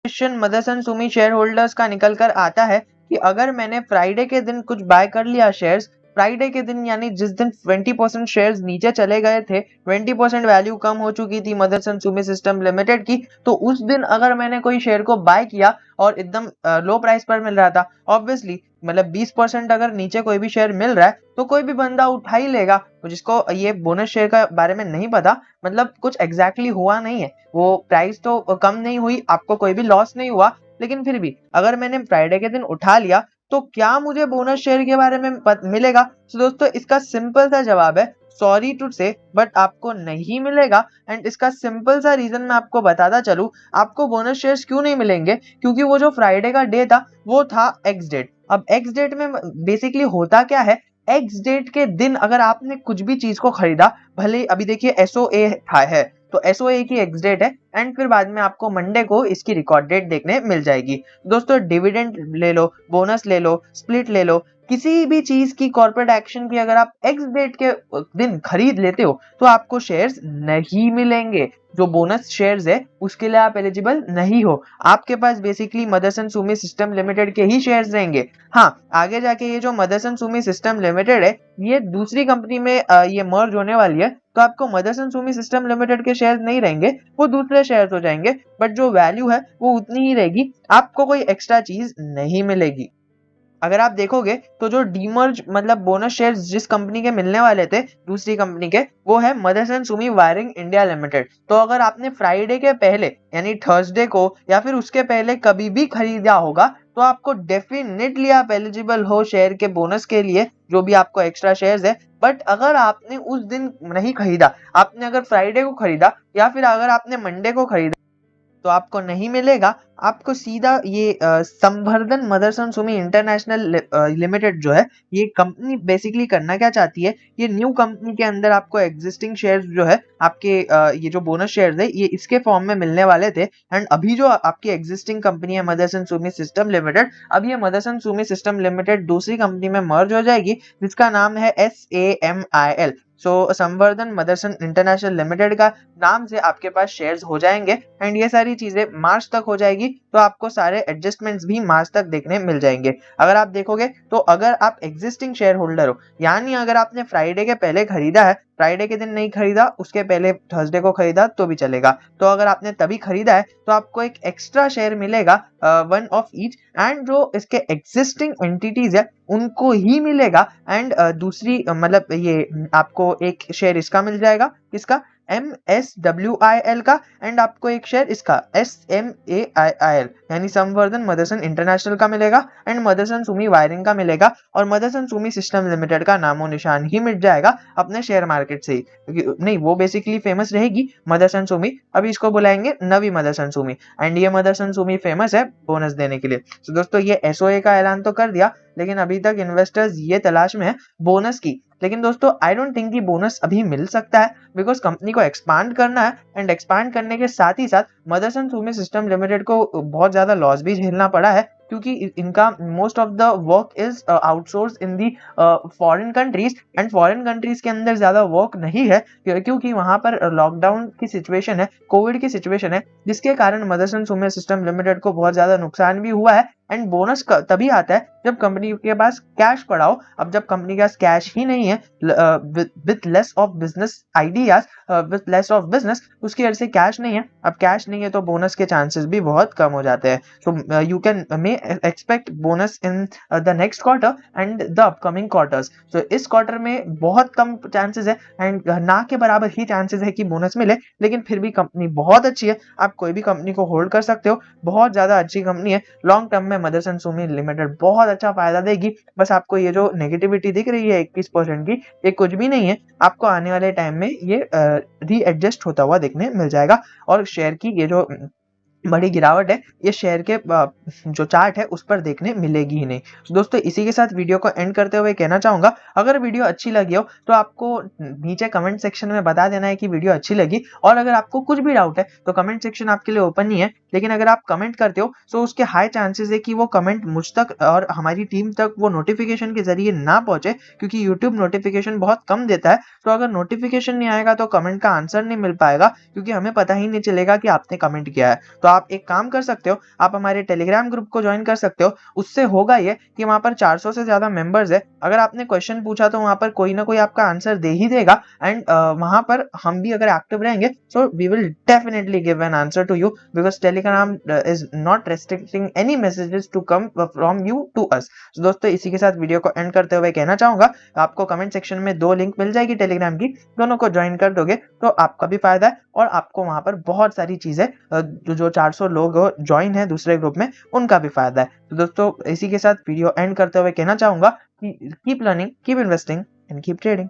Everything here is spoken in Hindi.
Question Motherson Sumi share holders का निकल कर आता है कि अगर मैंने फ्राइडे के दिन कुछ बाय कर लिया शेयर्स, फ्राइडे के दिन यानी जिस दिन 20% शेयर्स नीचे चले गए थे, 20% वैल्यू कम हो चुकी थी मदरसन सुमी सिस्टम लिमिटेड की, तो उस दिन अगर मैंने कोई शेयर को बाय किया और एकदम लो प्राइस पर मिल रहा था, ऑब्वियसली मतलब 20% अगर नीचे कोई भी शेयर मिल रहा है तो कोई भी बंदा उठा ही लेगा। तो जिसको ये बोनस शेयर का बारे में नहीं पता, मतलब कुछ एग्जैक्टली हुआ नहीं है, वो प्राइस तो कम नहीं हुई, आपको कोई भी लॉस नहीं हुआ, लेकिन फिर भी अगर मैंने फ्राइडे के दिन उठा लिया तो क्या मुझे बोनस शेयर के बारे में मिलेगा? तो दोस्तों इसका सिंपल सा जवाब है सॉरी टू से, बट आपको नहीं मिलेगा। एंड इसका सिंपल सा रीजन मैं आपको बताता चलूं, आपको बोनस शेयर्स क्यों नहीं मिलेंगे, क्योंकि वो जो फ्राइडे का डे था वो था एक्स डेट। अब एक्स डेट में बेसिकली होता क्या है, एक्स डेट के दिन अगर आपने कुछ भी चीज को खरीदा, भले अभी देखिए एसओए है, तो एसओए की एक्स डेट है एंड फिर बाद में आपको मंडे को इसकी रिकॉर्ड डेट देखने मिल जाएगी। दोस्तों डिविडेंड ले लो, बोनस ले लो, स्प्लिट ले लो, किसी भी चीज की कॉर्पोरेट एक्शन की अगर आप एक्स डेट के दिन खरीद लेते हो तो आपको शेयर्स नहीं मिलेंगे। जो बोनस शेयर्स है उसके लिए आप एलिजिबल नहीं हो, आपके पास basically Motherson Sumi system limited के ही शेयर्स रहेंगे। हाँ, आगे जाके ये जो मदरसन सुमी सिस्टम लिमिटेड है ये दूसरी कंपनी में ये मर्ज होने वाली है, तो आपको मदरसन सुमी सिस्टम लिमिटेड के शेयर्स नहीं रहेंगे, वो दूसरे शेयर्स हो जाएंगे, बट जो वैल्यू है वो उतनी ही रहेगी, आपको कोई एक्स्ट्रा चीज नहीं मिलेगी। अगर आप देखोगे तो जो डीमर्ज मतलब बोनस शेयर्स जिस कंपनी के मिलने वाले थे दूसरी कंपनी के, वो है Motherson Sumi wiring India limited. तो अगर आपने फ्राइडे के पहले यानी थर्सडे को या फिर उसके पहले कभी भी खरीदा होगा तो आपको डेफिनेटली आप एलिजिबल हो शेयर के बोनस के लिए, जो भी आपको एक्स्ट्रा शेयर्स है। बट अगर आपने उस दिन नहीं खरीदा, आपने अगर फ्राइडे को खरीदा या फिर अगर आपने मंडे को खरीदा, तो आपको नहीं मिलेगा। आपको सीधा ये संवर्धन मदरसन सुमी इंटरनेशनल लिमिटेड जो है, ये कंपनी बेसिकली करना क्या चाहती है, ये न्यू कंपनी के अंदर आपको एग्जिस्टिंग शेयर्स जो है आपके ये जो बोनस शेयर्स है ये इसके फॉर्म में मिलने वाले थे। एंड अभी जो आपकी एग्जिस्टिंग कंपनी है मदरसन सुमी सिस्टम लिमिटेड, अब ये मदरसन सुमी सिस्टम लिमिटेड दूसरी कंपनी में मर्ज हो जाएगी जिसका नाम है SAMIL। संवर्धन मदरसन इंटरनेशनल लिमिटेड का नाम से आपके पास शेयर्स हो जाएंगे एंड ये सारी चीजें मार्च तक हो जाएगी, तो आपको सारे एडजस्टमेंट्स भी मार्च तक देखने मिल जाएंगे। अगर आप देखोगे तो अगर आप एग्जिस्टिंग शेयर होल्डर हो, यानी अगर आपने फ्राइडे के पहले खरीदा है, फ्राइडे के दिन नहीं खरीदा, उसके पहले थर्सडे को खरीदा तो भी चलेगा, तो अगर आपने तभी खरीदा है तो आपको एक एक्स्ट्रा शेयर मिलेगा, वन ऑफ ईच, एंड जो इसके एग्जिस्टिंग एंटिटीज है उनको ही मिलेगा। एंड दूसरी मतलब ये आपको एक शेयर इसका मिल जाएगा, किसका, MSWIL का, एंड आपको एक शेयर इसका SMAIL यानी संवर्धन मदरसन इंटरनेशनल का मिलेगा, एंड मदरसन सुमी वायरिंग का मिलेगा, और मदरसन सुमी सिस्टम लिमिटेड का नामो निशान ही मिट जाएगा अपने शेयर मार्केट से ही। नहीं, वो बेसिकली फेमस रहेगी मदरसन सुमी, अभी इसको बुलाएंगे नवी मदरसन सुमी, एंड ये मदरसन सुमी फेमस है बोनस देने के लिए। तो दोस्तों ये एसओए का ऐलान तो कर दिया, लेकिन अभी तक इन्वेस्टर्स ये तलाश में है बोनस की। लेकिन दोस्तों आई डोंट थिंक कि बोनस अभी मिल सकता है, बिकॉज कंपनी को एक्सपांड करना है, एंड एक्सपांड करने के साथ ही साथ मदरसन सुमी सिस्टम लिमिटेड को बहुत ज्यादा लॉस भी झेलना पड़ा है, क्योंकि इनका most of the work is outsource in the foreign countries, and foreign countries के अंदर ज्यादा वर्क नहीं है क्योंकि वहां पर लॉकडाउन की सिचुएशन है, कोविड की सिचुएशन है, जिसके कारण मदरसन सुमी सिस्टम लिमिटेड को बहुत ज्यादा नुकसान भी हुआ है। एंड बोनस तभी आता है जब कंपनी के पास कैश पड़ा हो। अब जब कंपनी के पास कैश ही नहीं है, with less of business ideas, with less of business, उसकी वजह से कैश नहीं है। अब कैश नहीं है तो बोनस के चांसेस भी बहुत कम हो जाते हैं। So you can may expect bonus in the next quarter and the upcoming quarters. So इस क्वार्टर में बहुत कम चांसेस है, एंड ना के बराबर ही चांसेस है कि बोनस मिले, लेकिन फिर भी कंपनी बहुत अच्छी है, आप कोई भी कंपनी को होल्ड कर सकते हो, बहुत ज्यादा अच्छी कंपनी है। लॉन्ग टर्म में मदरसन सुमी लिमिटेड बहुत अच्छा फायदा देगी। बस आपको ये जो नेगेटिविटी दिख रही है 21% की, ये कुछ भी नहीं है, आपको आने वाले टाइम में ये रीएडजस्ट होता हुआ देखने मिल जाएगा, और शेयर की ये जो बड़ी गिरावट है ये शेयर के जो चार्ट है उस पर देखने मिलेगी ही नहीं। तो दोस्तों इसी के साथ वीडियो को एंड करते हुए कहना चाहूंगा, अगर वीडियो अच्छी लगी हो तो आपको नीचे कमेंट सेक्शन में बता देना है कि वीडियो अच्छी लगी, और अगर आपको कुछ भी डाउट है तो कमेंट सेक्शन आपके लिए ओपन ही है, लेकिन अगर आप कमेंट करते हो तो उसके हाई चांसेस है कि वो कमेंट मुझ तक और हमारी टीम तक वो नोटिफिकेशन के जरिए ना पहुंचे, क्योंकि यूट्यूब नोटिफिकेशन बहुत कम देता है। तो अगर नोटिफिकेशन नहीं आएगा तो कमेंट का आंसर नहीं मिल पाएगा, क्योंकि हमें पता ही नहीं चलेगा कि आपने कमेंट किया है। तो आप एक काम कर सकते हो, आप हमारे टेलीग्राम ग्रुप को ज्वाइन कर सकते हो। उससे होगा ये कि वहाँ पर 400 से ज़्यादा मेंबर्स है। अगर आपने क्वेश्चन पूछा तो वहाँ पर कोई ना कोई आपका आंसर दे ही देगा, एंड वहाँ पर हम भी अगर एक्टिव रहेंगे so we will definitely give an answer to you, because Telegram is not restricting any messages to come from you to us. दोस्तों इसी के साथ वीडियो को एंड करते हुए कहना चाहूंगा, आपको कमेंट सेक्शन में 2 लिंक मिल जाएगी टेलीग्राम की, दोनों को ज्वाइन कर दोगे तो आपका भी फायदा है और आपको वहां पर बहुत सारी चीजें जो 400 लोग ज्वाइन है दूसरे ग्रुप में उनका भी फायदा है। तो दोस्तों इसी के साथ वीडियो एंड करते हुए कहना चाहूंगा कि keep learning, keep investing and keep trading.